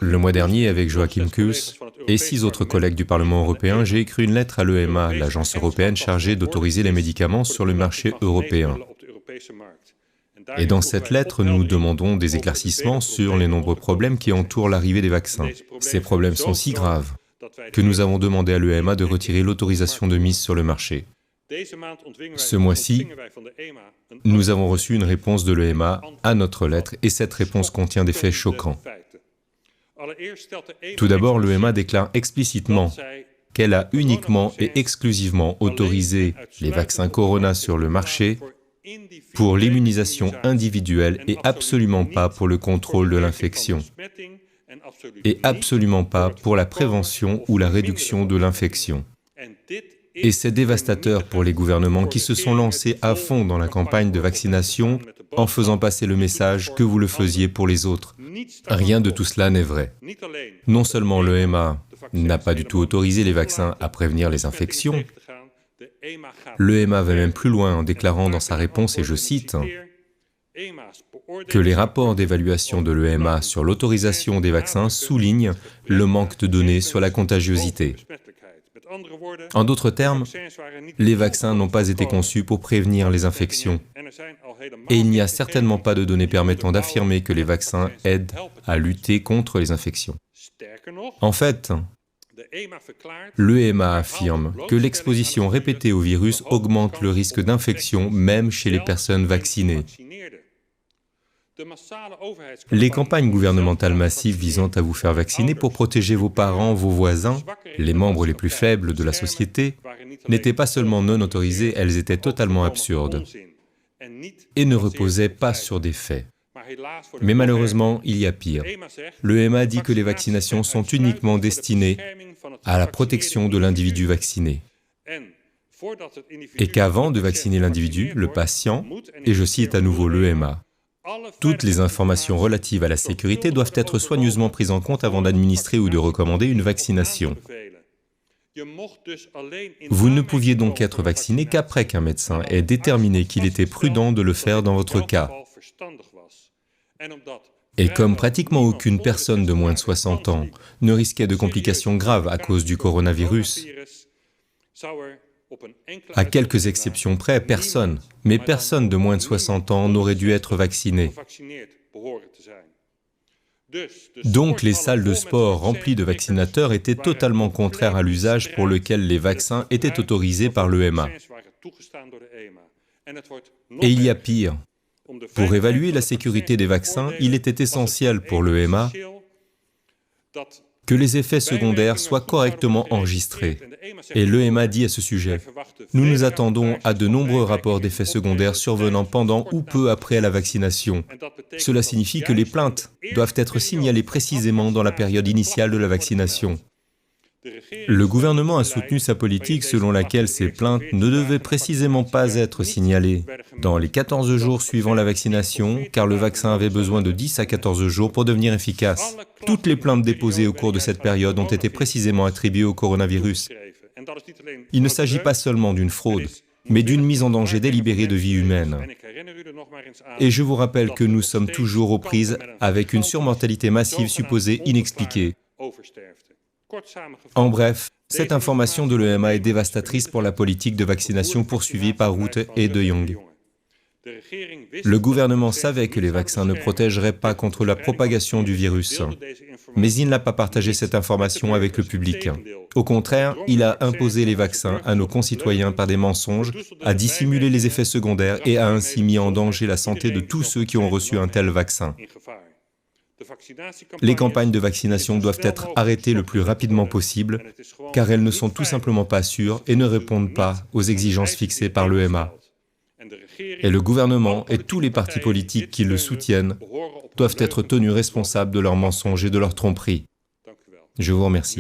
Le mois dernier, avec Joachim Kuls et 6 autres collègues du Parlement européen, j'ai écrit une lettre à l'EMA, l'agence européenne chargée d'autoriser les médicaments sur le marché européen. Et dans cette lettre, nous demandons des éclaircissements sur les nombreux problèmes qui entourent l'arrivée des vaccins. Ces problèmes sont si graves que nous avons demandé à l'EMA de retirer l'autorisation de mise sur le marché. Ce mois-ci, nous avons reçu une réponse de l'EMA à notre lettre et cette réponse contient des faits choquants. Tout d'abord, l'EMA déclare explicitement qu'elle a uniquement et exclusivement autorisé les vaccins Corona sur le marché pour l'immunisation individuelle et absolument pas pour le contrôle de l'infection, et absolument pas pour la prévention ou la réduction de l'infection. Et c'est dévastateur pour les gouvernements qui se sont lancés à fond dans la campagne de vaccination en faisant passer le message que vous le faisiez pour les autres. Rien de tout cela n'est vrai. Non seulement l'EMA n'a pas du tout autorisé les vaccins à prévenir les infections, l'EMA va même plus loin en déclarant dans sa réponse, et je cite, que les rapports d'évaluation de l'EMA sur l'autorisation des vaccins soulignent le manque de données sur la contagiosité. En d'autres termes, les vaccins n'ont pas été conçus pour prévenir les infections. Et il n'y a certainement pas de données permettant d'affirmer que les vaccins aident à lutter contre les infections. En fait, l'EMA affirme que l'exposition répétée au virus augmente le risque d'infection même chez les personnes vaccinées. Les campagnes gouvernementales massives visant à vous faire vacciner pour protéger vos parents, vos voisins, les membres les plus faibles de la société, n'étaient pas seulement non autorisées, elles étaient totalement absurdes et ne reposaient pas sur des faits. Mais malheureusement, il y a pire. L'EMA dit que les vaccinations sont uniquement destinées à la protection de l'individu vacciné et qu'avant de vacciner l'individu, le patient, et je cite à nouveau l'EMA, toutes les informations relatives à la sécurité doivent être soigneusement prises en compte avant d'administrer ou de recommander une vaccination. Vous ne pouviez donc être vacciné qu'après qu'un médecin ait déterminé qu'il était prudent de le faire dans votre cas. Et comme pratiquement aucune personne de moins de 60 ans ne risquait de complications graves à cause du coronavirus, à quelques exceptions près, personne, mais personne de moins de 60 ans n'aurait dû être vacciné. Donc les salles de sport remplies de vaccinateurs étaient totalement contraires à l'usage pour lequel les vaccins étaient autorisés par l'EMA. Et il y a pire. Pour évaluer la sécurité des vaccins, il était essentiel pour l'EMA que les effets secondaires soient correctement enregistrés. Et l'EMA dit à ce sujet, « Nous nous attendons à de nombreux rapports d'effets secondaires survenant pendant ou peu après la vaccination. Cela signifie que les plaintes doivent être signalées précisément dans la période initiale de la vaccination. » Le gouvernement a soutenu sa politique selon laquelle ces plaintes ne devaient précisément pas être signalées dans les 14 jours suivant la vaccination, car le vaccin avait besoin de 10 à 14 jours pour devenir efficace. Toutes les plaintes déposées au cours de cette période ont été précisément attribuées au coronavirus. Il ne s'agit pas seulement d'une fraude, mais d'une mise en danger délibérée de vie humaine. Et je vous rappelle que nous sommes toujours aux prises avec une surmortalité massive supposée inexpliquée. En bref, cette information de l'EMA est dévastatrice pour la politique de vaccination poursuivie par Rutte et De Jong. Le gouvernement savait que les vaccins ne protégeraient pas contre la propagation du virus, mais il n'a pas partagé cette information avec le public. Au contraire, il a imposé les vaccins à nos concitoyens par des mensonges, a dissimulé les effets secondaires et a ainsi mis en danger la santé de tous ceux qui ont reçu un tel vaccin. Les campagnes de vaccination doivent être arrêtées le plus rapidement possible, car elles ne sont tout simplement pas sûres et ne répondent pas aux exigences fixées par l'EMA. Et le gouvernement et tous les partis politiques qui le soutiennent doivent être tenus responsables de leurs mensonges et de leurs tromperies. Je vous remercie.